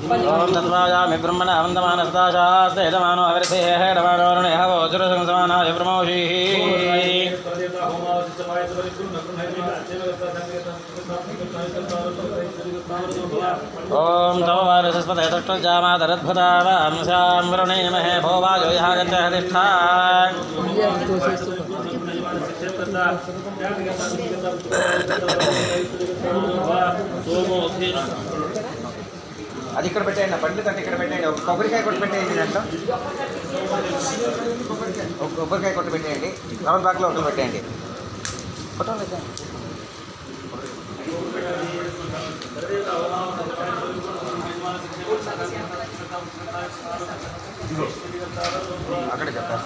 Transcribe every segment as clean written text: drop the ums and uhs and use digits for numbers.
ओम तत्वायामि ब्रह्मणा वन्दमानस्ताशास्ते यजमानो अवृथेः डवाणोरुणेः वोचुरसंसमानाय ब्रह्मोषीः ओम तव वारसस्पते तुष्टुजामादरद्भुता वांसां वरुणे नमः भो वायो यः गत्यः तिष्ठा అది ఇక్కడ పెట్టేయండి బండ్లు తట్టి ఇక్కడ పెట్టేయండి ఒక కొబ్బరికాయ కొట్టు పెట్టేయండి దాంట్లో ఒక కొబ్బరికాయ కొట్టు పెట్టేయండి రౌండ్ బ్యాగ్లో ఒకటి పెట్టేయండి అక్కడే చెప్పారు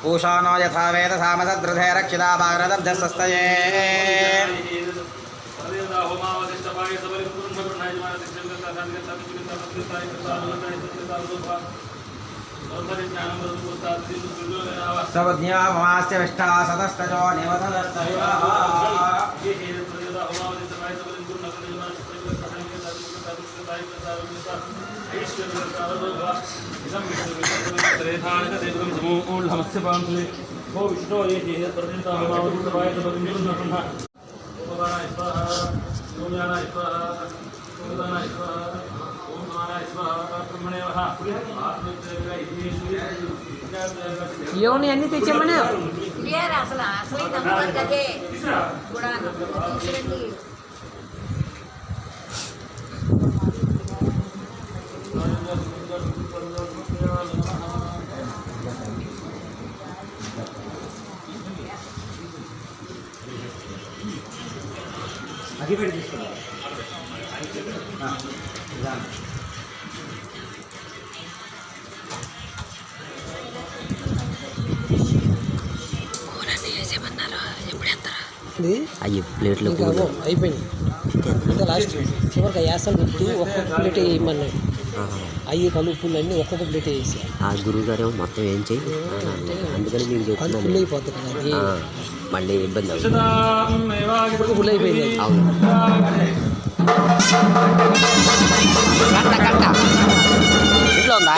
పూషానో యథా వేద సామసద్రథే రక్షితా భారతబ్ధస్తయే సవజ్ఞామాస్య విష్టా సదస్తజో నివసదస్తవివాహ ఏమని అన్ని తెచ్చామని అసలు అసలు కూడా అగ్గిపెట్టి తీసుకున్నాం అయ్యి ప్లేట్లో అయిపోయింది ఇంకా లాస్ట్ చివరికి యాసలు గుర్తు ఒక్కొక్క ప్లేట్ వేయమన్నాడు అయ్యి కలుపులు అన్నీ ఒక్కొక్క ప్లేట్ వేసి ఆ గురువు గారు మొత్తం ఏం చెయ్యి అందుకని మీకు చెప్తున్నాను ఫుల్ అయిపోతుంది కదా మళ్ళీ ఇబ్బంది అవుతుంది ఫుల్ అయిపోయింది అవును ఇంట్లో ఉందా